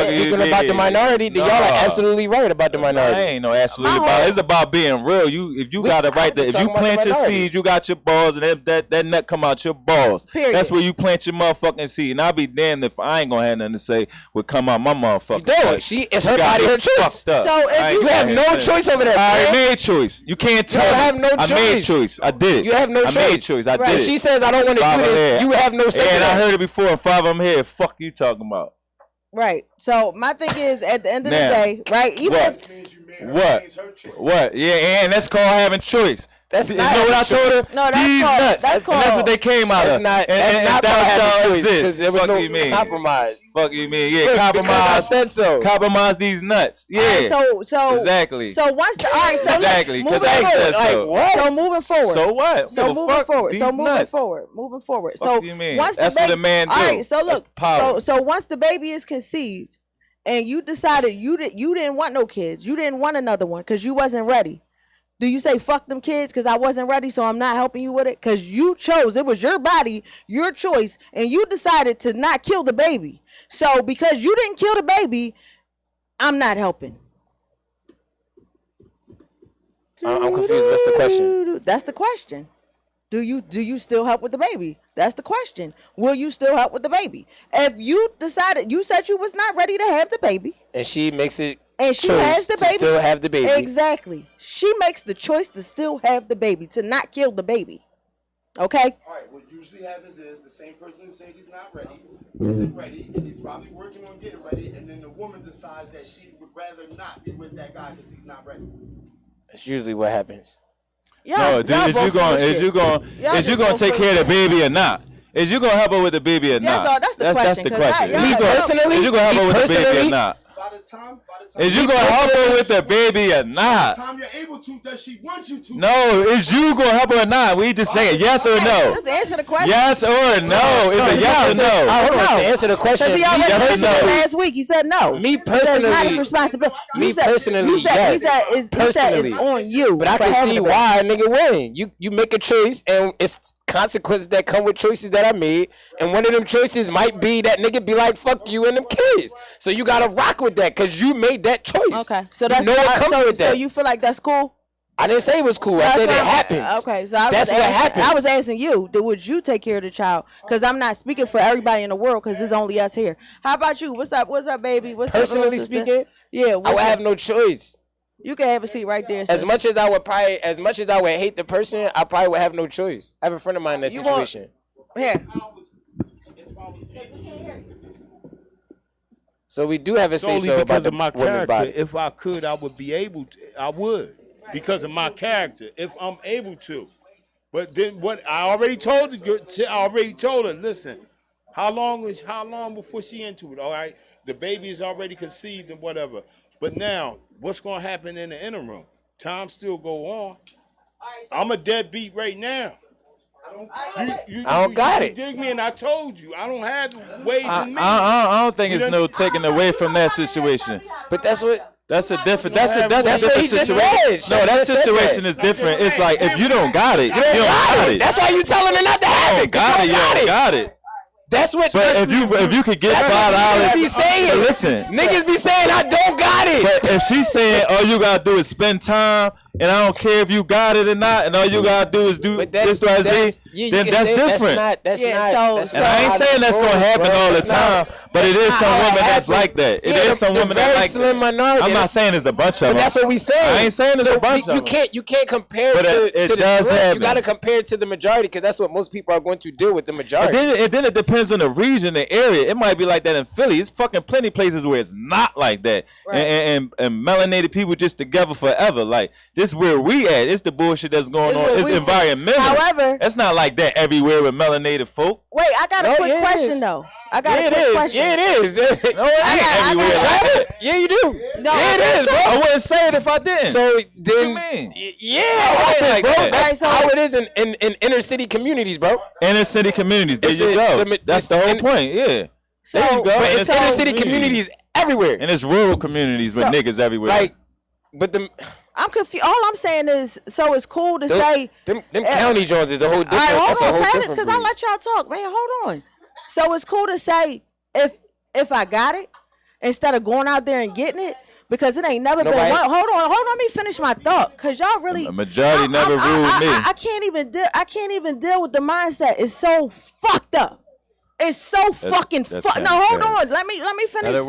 Speaking about the minority, y'all are absolutely right about the minority. I ain't no absolutely about it. It's about being real. If you got it right there, if you plant your seeds, you got your balls, and that nut come out your balls. Period. That's where you plant your motherfucking seed. And I'll be damned if I ain't gonna have nothing to say would come out my motherfucking. You don't. It's her body, her choice. So if you have no choice over that. I made choice. You can't tell me. You have no choice. I made choice. I did it. You have no choice. I made choice. I did it. If she says I don't want to do this, you have no say. And I heard it before, and 5 of them here. Fuck you talking about. Right. So my thing is, at the end of the day, right? What? Yeah, and that's called having choice. That's not. You know what I told her? No, that's called. That's what they came out of. That's not how it exists. There was fuck no you mean? compromise. Fuck you mean? Yeah, compromise. I said so. Compromise these nuts. Yeah. Right, so exactly. So once the so exactly because I said so. Like what? So moving forward. So what? So moving forward. These So moving nuts. Moving forward. Fuck So you mean? once That's the baby, what a man do. All right. So look. Power. So once the baby is conceived, and you decided you didn't want no kids, you didn't want another one because you wasn't ready. Do you say fuck them kids because I wasn't ready, so I'm not helping you with it? Because you chose, it was your body, your choice, and you decided to not kill the baby. So because you didn't kill the baby, I'm not helping. I'm confused. What's the question? That's the question. Do you still help with the baby? That's the question. Will you still help with the baby? If you decided, you said you was not ready to have the baby, and she makes it, and she has the baby, still have the baby. Exactly. She makes the choice to still have the baby, to not kill the baby. Okay. All right. What usually happens is the same person who said he's not ready isn't ready, and he's probably working on getting ready, and then the woman decides that she would rather not be with that guy because he's not ready. That's usually what happens. No, is you going to take care of the baby or not? Is you gonna help her with the baby or not? So that's the question. That's the question. Me personally, is you gonna help her with the baby or not? By the time Is you gonna help her with the baby or not? By the time you're able to, does she want you to? No, is you gonna help her or not? We just saying yes or no. Just answer the question. Yes or no? It's a yes or no. Hold on, to answer the question. Because he already answered it last week. He said no. Me personally, it's not his responsibility. yes. He said it's on you. But I can see why a nigga win. You make a choice, and it's consequences that come with choices that I made, and one of them choices might be that nigga be like, fuck you and them kids. So you gotta rock with that because you made that choice. Okay, so that's so you feel like that's cool? I didn't say it was cool. I said it happens. Okay, so that's what happens. I was asking you, would you take care of the child? Because I'm not speaking for everybody in the world, because it's only us here. How about you? What's up, baby? What's up, personally speaking? Yeah, I would have no choice. You can have a seat right there. As much as I would hate the person, I probably would have no choice. I have a friend of mine in that situation. Here. So we do have a say so about because of my character. body. If I could, I would be able to. I would, because of my character. If I'm able to, but then what? I already told her. Listen, how long before she into it? All right, the baby is already conceived and whatever. But now, what's gonna happen in the interim? Time still go on. I'm a deadbeat right now. I don't got it. You dig me? And I told you, I don't have ways in me. I don't think it's no taking away from that situation. But that's what. That's a different. That's a different situation. No, that situation is different. It's like if you don't got it, you don't got it. That's why you telling her not to have it. You don't got it. That's what. But if you could get $5, be saying. Listen, Niggas be saying I don't got it. But if she's saying all you gotta do is spend time, and I don't care if you got it or not, and all you gotta do is do this right here, then that's different. That's not. And I ain't saying that's gonna happen all the time, but it is some women that's like that. It is some women that like that. Minority. I'm not saying there's a bunch of them. But that's what we say. I ain't saying there's a bunch of them. You can't compare but it to the does group. happen. You gotta compare it to the majority because that's what most people are going to do with the majority. And then it depends on the region, the area. It might be like that in Philly. It's fucking plenty places where it's not like that. Right. And melanated people just together forever. Like this where we at. It's the bullshit that's going on. It's environmental. However, it's not like that everywhere with melanated folk. Wait, I got a quick question though. I got a quick question. Yeah, it is. No, it ain't everywhere like that. Yeah, you do. No, yeah, it is, bro. I wouldn't say it if I didn't. So then, what you mean? Yeah, bro. That's how it is in inner city communities, bro. Inner city communities. There you go. That's the whole point. Yeah. So, there you go. But it's inner city communities everywhere. And it's rural communities with niggas everywhere. Like, but I'm confused. All I'm saying is, so it's cool to say them county joints is a whole different. Hold on, different because I let y'all talk, man. Hold on. So it's cool to say if I got it instead of going out there and getting it, because it ain't never been one. Hold on. Let me finish my thought, because y'all really a majority never ruled me. I can't even deal with the mindset. It's so fucked up. It's so fucking fucked. No, hold on. Let me finish. Let it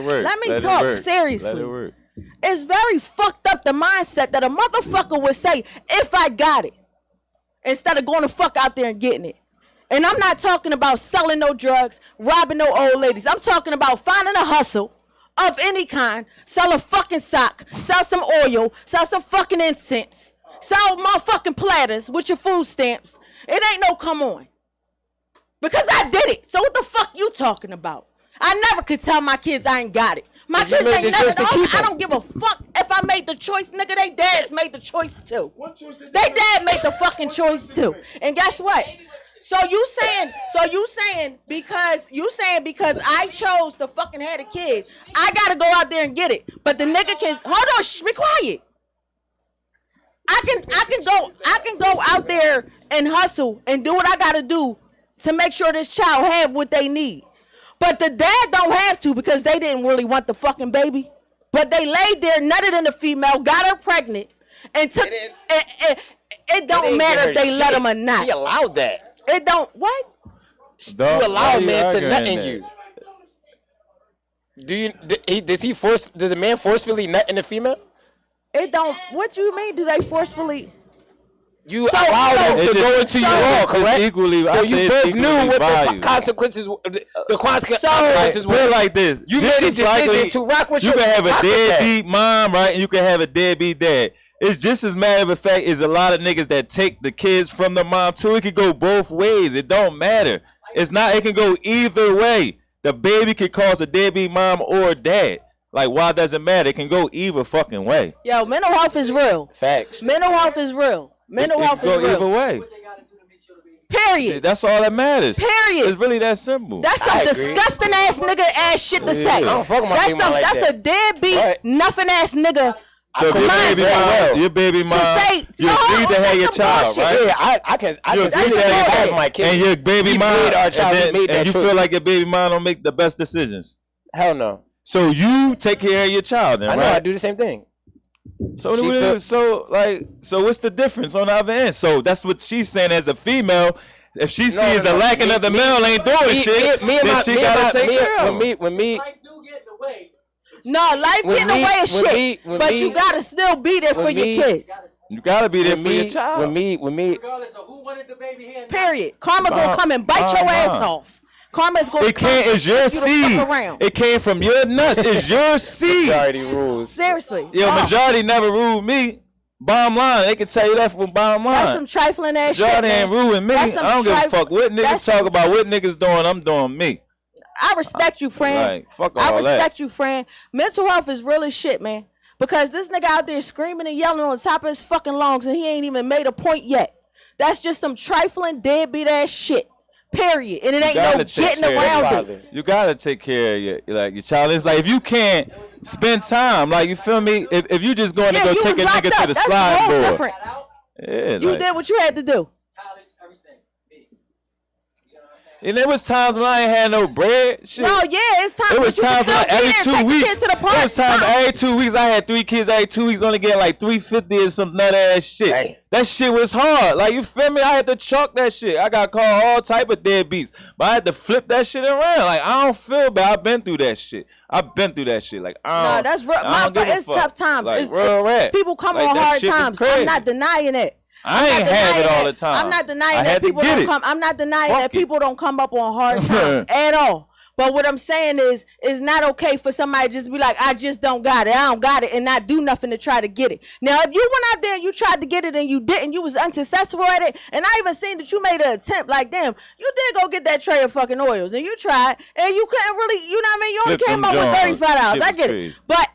work. Let me talk seriously. Let it work. It's very fucked up, the mindset that a motherfucker would say, if I got it, instead of going to fuck out there and getting it. And I'm not talking about selling no drugs, robbing no old ladies. I'm talking about finding a hustle of any kind, sell a fucking sock, sell some oil, sell some fucking incense, sell motherfucking platters with your food stamps. It ain't no come on. Because I did it. So what the fuck you talking about? I never could tell my kids I ain't got it. My kids ain't never. I don't give a fuck if I made the choice, nigga. They dads made the choice too. They dad made the fucking choice too. And guess what? So you saying because I chose to fucking have a kid, I gotta go out there and get it. But the nigga can hold on, be quiet. I can go out there and hustle and do what I gotta do to make sure this child have what they need. But the dad don't have to, because they didn't really want the fucking baby. But they laid there, nutted in the female, got her pregnant, and took it don't matter if they let him or not. She allowed that. It don't what? You allow a man to nut in you. Does the man forcefully nut in the female? It don't. What you mean? Do they forcefully? You allow them to go into your role, correct? Equally, so you both knew what the consequences. The consequences were like this. You made a decision to rock with you your. You can have a deadbeat mom, right? And you can have a deadbeat dad. It's just as matter of fact is a lot of niggas that take the kids from the mom too. It can go both ways. It don't matter. It's not. It can go either way. The baby could cause a deadbeat mom or dad. Like, why does it matter? It can go either fucking way. Yo, mental health is real. Facts. Mental health is real. Mental health is real. Go either way. Period. That's all that matters. Period. It's really that simple. That's some disgusting ass nigga ass shit to say. I don't fuck with my female like that's that. a deadbeat, nothing ass nigga. So your baby mom, you agreed to have your child, right? Yeah, I can see that have my kid. And your baby mom, and you choice. feel like your baby mom don't make the best decisions. Hell no. So you take care of your child, then, I know right? I do the same thing. So what's the difference on the other end? So that's what she's saying as a female. If she sees a lacking of the male ain't doing shit, then she gotta take care of him. When me. No, life getting away is shit. But you gotta still be there for your kids. You gotta be there for your child. When me. Regardless of who wanted the baby hand. Period. Karma gonna come and bite your ass off. Karma's gonna come. It's your seed. It came from your nuts. It's your seed. Majority rules. Seriously. Yo, majority never ruled me. Bottom line, they can tell you that from bottom line. That's some trifling ass shit. Majority ain't ruling me. I don't give a fuck what niggas talk about. What niggas doing, I'm doing me. I respect you, friend. Like, fuck all that. I respect you, friend. Mental health is real as shit, man. Because this nigga out there screaming and yelling on the top of his fucking lungs and he ain't even made a point yet. That's just some trifling, deadbeat ass shit. Period. And it ain't no getting around it. You gotta take care of your child. It's like if you can't spend time, like you feel me? If you just going to go take a nigga to the slide board. Yeah, you did what you had to do. And there was times when I ain't had no bread. Shit. No, yeah, it's time. It was times like every 2 weeks. It was times every 2 weeks. I had 3 kids. Every 2 weeks, only get like $350 or some nut ass shit. Dang. That shit was hard. Like you feel me? I had to chalk that shit. I got called all type of deadbeats, but I had to flip that shit around. Like I don't feel bad. I've been through that shit. Like no, that's real. It's tough times. Like, it's people come on hard times. I'm not denying it. I ain't have it all the time. I'm not denying that people don't come. I'm not denying that people don't come up on hard times at all. But what I'm saying is, it's not okay for somebody to just be like, I just don't got it. I don't got it, and not do nothing to try to get it. Now, if you went out there and you tried to get it and you didn't, you was unsuccessful at it, and I even seen that you made an attempt. Like, damn, you did go get that tray of fucking oils, and you tried, and you couldn't really, you know what I mean? You only came up with $35. I get it. But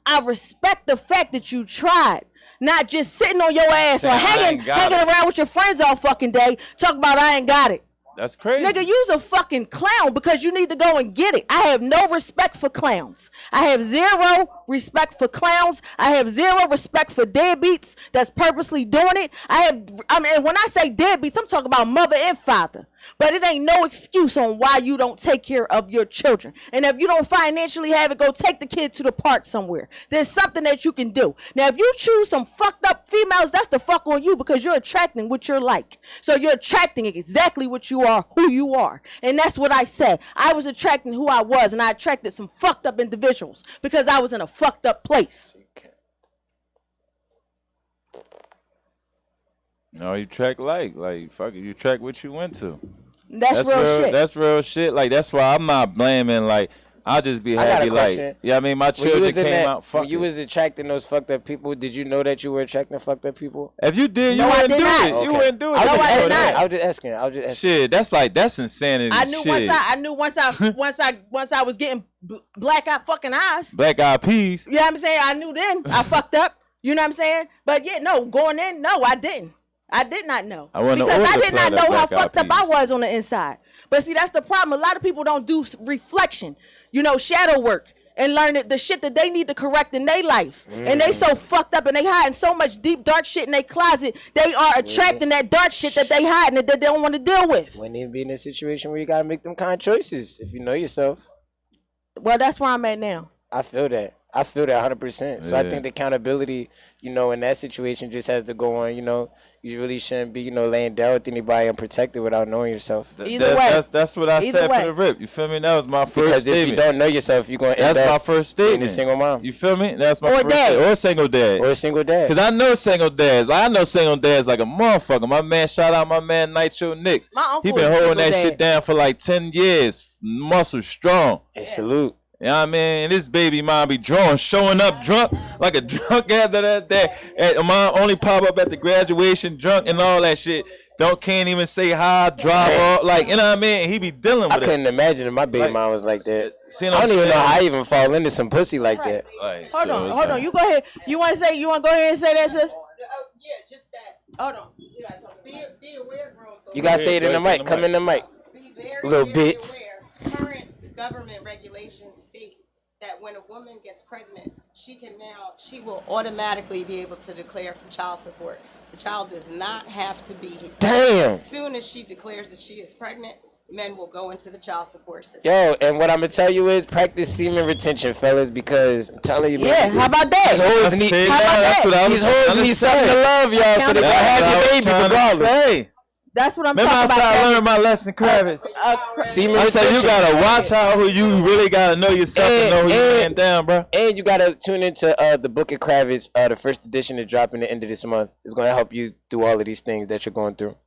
I respect the fact that you tried. Not just sitting on your ass or hanging around with your friends all fucking day, talk about I ain't got it. That's crazy. Nigga, you's a fucking clown because you need to go and get it. I have no respect for clowns. I have zero respect for clowns. I have zero respect for deadbeats that's purposely doing it. I mean, when I say deadbeats, I'm talking about mother and father. But it ain't no excuse on why you don't take care of your children. And if you don't financially have it, go take the kid to the park somewhere. There's something that you can do. Now, if you choose some fucked up females, that's the fuck on you because you're attracting what you're like. So you're attracting exactly what you are, who you are. And that's what I said. I was attracting who I was, and I attracted some fucked up individuals because I was in a fucked up place. No, you track like fuck it, you track what you went to. That's real shit. That's real shit. Like that's why I'm not blaming. Like I'll just be happy. Like yeah, I mean my children came out. When you was attracting those fucked up people, did you know that you were attracting fucked up people? If you did, you wouldn't do it. Okay. You wouldn't do it. I was just asking. Shit, that's insanity. I knew once I was getting black eye fucking eyes. Black eyed peas. You know what I'm saying? I knew then I fucked up. You know what I'm saying? But yeah, no, going in, no, I didn't. I did not know because I did not know how fucked up I was on the inside. But see, that's the problem. A lot of people don't do reflection, shadow work and learn the shit that they need to correct in their life. And they so fucked up and they hiding so much deep, dark shit in their closet. They are attracting that dark shit that they hiding that they don't want to deal with. When you be in a situation where you got to make them kind of choices if you know yourself. Well, that's where I'm at now. I feel that. I feel that 100%. So I think the accountability, in that situation just has to go on. You really shouldn't be, laying down with anybody unprotected without knowing yourself. Either way. That's what I said for the rip. You feel me? That was my first because statement. If you don't know yourself, you're going to end That's my up first being statement. a single mom. You feel me? That's my Or first dad. statement. Or a single dad. Or a single dad. Because I know single dads. Like, I know single dads like a motherfucker. My man, shout out my man Nitro Nicks. My uncle He been was a holding that single shit down for like 10 years. Muscle strong. And salute. You know what I mean? And this baby mom be showing up drunk like a drunk after that day. And mom only pop up at the graduation drunk and all that shit. Can't even say hi, drive off. Like, you know what I mean? He be dealing with I couldn't imagine if my baby mom was like that. See I what I'm don't even know saying? how I even fall into some pussy like that. Like, Hold so it's on. like- You go ahead. You want to go ahead and say that, sis? Yeah, just that. Hold on. Be aware, grown folks. You got to say it in the mic. Come in the mic. Be very, Little very bits. aware. Current government regulations state that when a woman gets pregnant, she will automatically be able to declare for child support. The child does not have to be here. Damn. As soon as she declares that she is pregnant, men will go into the child support system. Yo, and what I'm going to tell you is practice semen retention, fellas, because I'm telling you, Yeah, how about that? These hoes need, How about that's that? what I was these hoes trying to need say. something to love, y'all, so they can That's have what I your was baby trying to regardless. say. That's what I'm Remember I talking started about. learning my lesson, Kravis. Semen I said you retention. gotta watch out who you really gotta know yourself and know who you laying down, bro. And you gotta tune into the Book of Kravitz. The first edition is dropping the end of this month. It's gonna help you through all of these things that you're going through.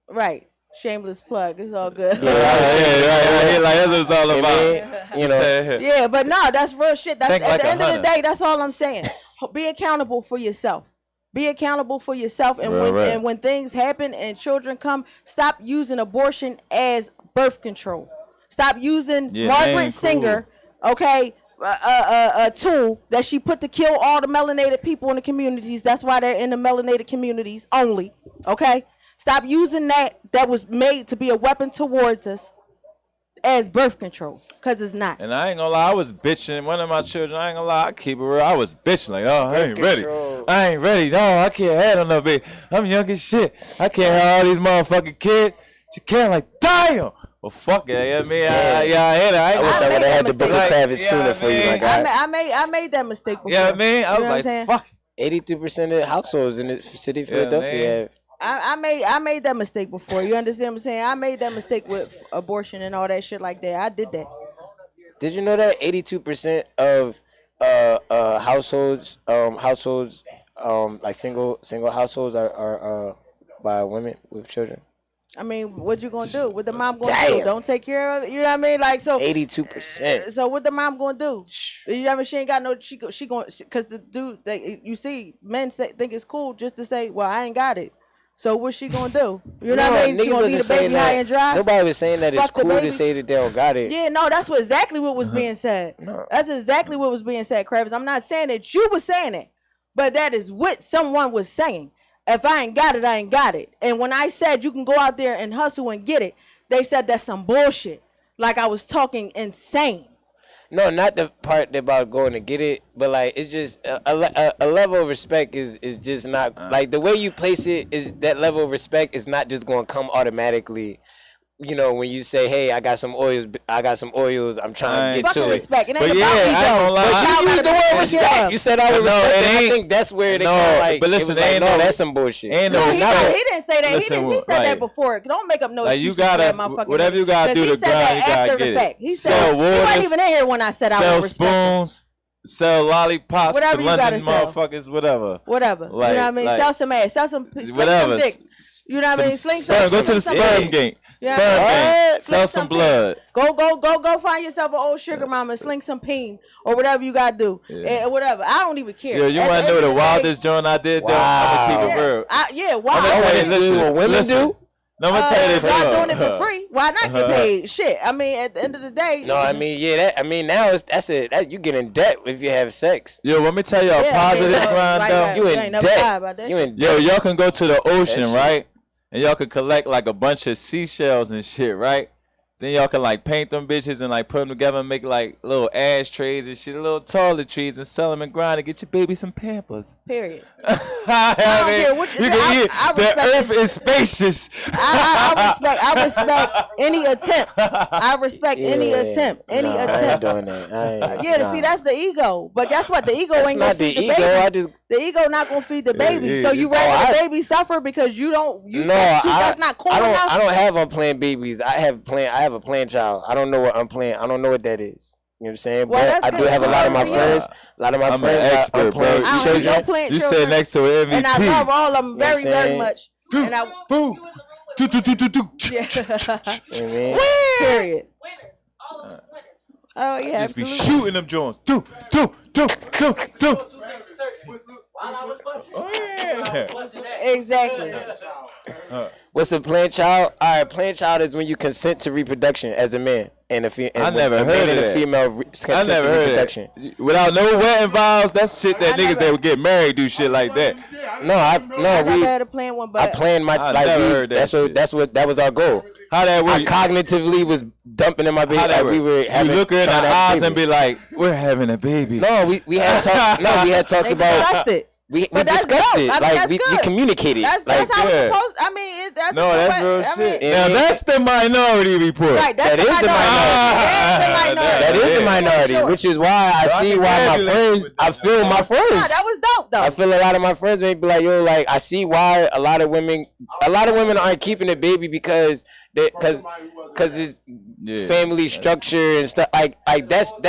Right. Shameless plug. It's all good. Right. Like that's what it's all about. You know, Yeah, but no, that's real shit. That's Think at like the a end of the hunter. day, that's all I'm saying. Be accountable for yourself. Be accountable for yourself, and Right. and when things happen and children come, stop using abortion as birth control. Stop using Yeah, Margaret ain't Singer, okay, a tool that she put to kill all the melanated people in the communities. That's why they're in the melanated communities only. Okay, stop using that was made to be a weapon towards us as birth control, because it's not. And I ain't gonna lie, I was bitching. One of my children, I ain't gonna lie, I keep it real. I was bitching like, oh, I ain't ready. I ain't ready. No, I can't have no baby. I'm young as shit. I can't have all these motherfucking kids. She can't like, damn. Well, fuck it. You know what I mean? I hear that. I wish I would have had the Book of Kravitz sooner for you, my guy. I made that mistake before. You know what I mean? I was You know what I'm like, saying? fuck it. 83% of households in the city of Yeah, Philadelphia man. have. I made that mistake before. You understand what I'm saying? I made that mistake with abortion and all that shit like that. I did that. Did you know that 82% of households like single households are by women with children? I mean, what you gonna do? What the mom gonna Damn. do? Don't take care of it. You know what I mean? Like so. 82%. So what the mom gonna do? You know, she ain't got no. She going because the dude. You see, men think it's cool just to say, "Well, I ain't got it." So what's she gonna do? You know what I mean? She niggas gonna leave wasn't the baby saying high that. and dry? Nobody was saying that it's Fuck the cool to baby. say that they don't got it. Yeah, no, that's exactly what was being said. No. That's exactly what was being said, Kravis. I'm not saying that you were saying it, but that is what someone was saying. If I ain't got it, I ain't got it. And when I said you can go out there and hustle and get it, they said that's some bullshit. Like I was talking insane. No, not the part about going to get it, but like it's just a level of respect is just not like the way you place it is that level of respect is not just going to come automatically. You know, when you say, "Hey, I got some oils. I'm trying to get Fucking to it." respect. It ain't But about yeah, me, I ain't though. gonna lie. But You y'all used gotta the be word taken respect. care of. You said I would No, respect. it And I ain't- think that's where they no, kind of like. but listen, it was like, ain't no, no- that's some bullshit. ain't No, no he respect. didn't say that. Listen, he said like- that before. Don't make up no Like, you excuses for gotta- that motherfucking whatever you nigga. gotta 'Cause do he to said grind, that you gotta after get the it. fact. He Sell said, you waters, weren't even in here when I said I sell would respect him. spoons, sell lollipops Whatever to you gotta London sell. motherfuckers, whatever. Whatever. Like- you know what I mean? like- Sell some ass. Sell some Whatever. dick. You know what I mean? Some Sling sperm. some. Go to the some sperm dick. game. Yeah. Sperm game. What? Sell Sling some peen. blood. Go find yourself an old sugar mama and sling some peen or whatever you gotta do. Yeah. Whatever. I don't even care. Yo, you At want the to know end the of day- wildest joint I did? Though? I'm gonna keep it real. Yeah, why? I'm gonna I tell wanna you, see listen, what women listen. do. No, I'm gonna tell you this. Y'all doing it for free. Why not get paid? Shit. I mean, at the end of the day. No, I mean, yeah, now that's it. You get in debt if you have sex. Yo, let me tell y'all a Yeah, positive yeah, grind right, though. right. You You in ain't never lied debt. about that You in Yo, debt. y'all can go to the ocean, shit. right? And y'all can collect like a bunch of seashells and shit, right? Then y'all can like paint them bitches and like put them together and make like little ashtrays and shit, little toiletries and sell them and grind and get your baby some Pampers. Period. I don't care what you can. The earth is spacious. I respect any attempt. I respect any attempt. Any I ain't attempt. doing that. Yeah, see, that's the ego. But guess what? The ego ain't gonna feed the baby. The ego not gonna feed the baby. So you rather the baby suffer because you don't. That's not cool enough. I don't have unplanned babies. I have a planned child. I don't know what unplanned. I don't know what that is. You know what I'm saying? Well, but I do have a lot of my friends. A lot of my friends expert, unplanned children. You sit next to an MVP. And I love all of them very, very much. And I boo. Period. Winners. All of us winners. Oh yeah, Just be absolutely. shooting them joints. Do. Oh yeah. Exactly. What's a planned child? All right, planned child is when you consent to reproduction as a man and I never heard of that. Female consent to reproduction. Without no wedding vows, that's shit that niggas that would get married do shit like that. I never had a planned one, but I planned my I never heard that that was our goal. How that work? I cognitively was dumping in my baby. How that we work? were having, you look her in the trying to have eyes and be like, "We're having a baby." No, we had talk. No, we had talks they about. discussed it. We But that's discussed dope. it. I mean, Like that's we good. communicated. That's like, how it's yeah. supposed. I mean, that's No, that's real shit. Now that's the minority report. Right, That that's is the minority. That is the minority, which is why I see why my friends. I feel my friends. Nah, that was dope though. I feel a lot of my friends may be like, yo, like I see why a lot of women aren't keeping a baby because it's family structure and stuff. Like that's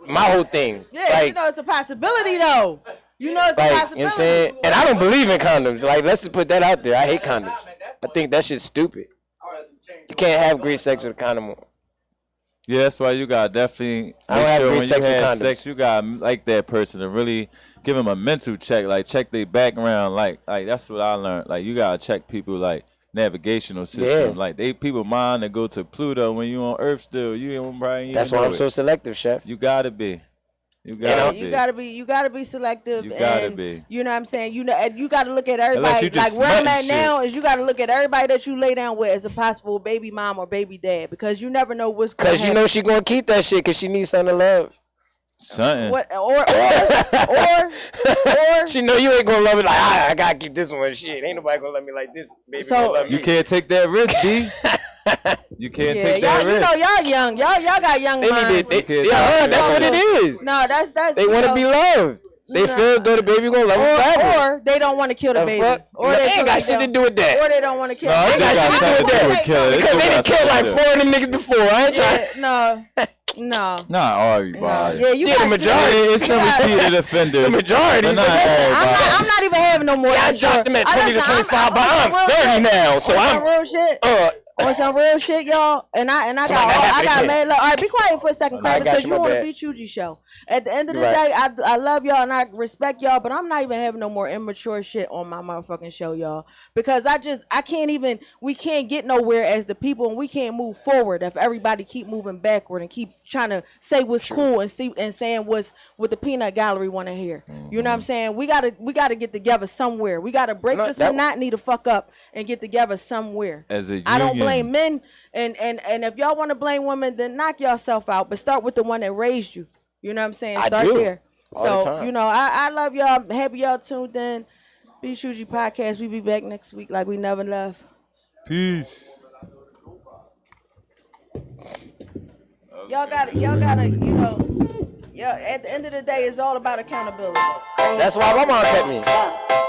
my whole thing. Yeah, like, you know it's a possibility though. You know it's a like, possibility. you know what I'm saying? And I don't believe in condoms. Like, let's just put that out there. I hate condoms. I think that shit's stupid. You can't have great sex with a condom on. Yeah, that's why you got definitely. I don't have sure great when sex you with have condoms. sex, you got like that person to really give them a mental check, like check their background, like that's what I learned. Like you gotta check people like navigational system, Yeah. like people mind to go to Pluto when you on Earth still. You ain't probably. That's why I'm so selective, chef. You gotta be. You gotta be selective. You gotta and, be. You know what I'm saying? You know, and you gotta look at everybody. you just Like where I'm at smutting now is you gotta look at everybody that you lay down with as a possible baby mom or baby dad because you never know what's going to happen. Because you know she gonna keep that shit because she needs something to love. Something. What or she know you ain't gonna love it like I gotta keep this one. Shit, ain't nobody gonna love me like this. Baby, So- gonna love You me. can't take that risk, B. You can't take y'all, that you risk. know y'all young. Y'all got young They minds. need it. Yeah, that's what it is. No, that's They you want to know, be loved. They No. feel as though the baby gonna love them forever. or they don't want to kill the The baby. fuck? Or They they ain't feel got like shit they to do with that. Or they don't want to kill. No, They they got got shit to something do to do with with killing. that. Because they done killed like 4 of them niggas before. I ain't trying. Yeah, no. Not everybody. Yeah, you Yeah, got the majority. It's some repeated offenders. The majority. But not but everybody. I'm not even having no more. I dropped them at 20 to 25, but I'm 30 now, so on some real shit. On some real shit, y'all, and I Somebody got got mad love. All right, be quiet for a second, I Kravis, got because you, you my on the bad. BeeChougie show. At the end of the Right. day, I love y'all and I respect y'all, but I'm not even having no more immature shit on my motherfucking show, y'all, because I can't even. We can't get nowhere as the people, and we can't move forward if everybody keep moving backward and keep trying to say what's cool and saying what's what the peanut gallery want to hear. You know what I'm saying? We gotta get together somewhere. We gotta break this monotony the fuck up and get together somewhere. As a I don't union. blame men, and if y'all want to blame women, then knock yourself out. But start with the one that raised you. You know what I'm saying? I Start do. there. All the So time. you know, I love y'all. I'm happy y'all tuned in. BeeChougie Podcast. We be back next week like we never left. Peace. Y'all gotta, you know, at the end of the day, it's all about accountability. That's why my mom kept me.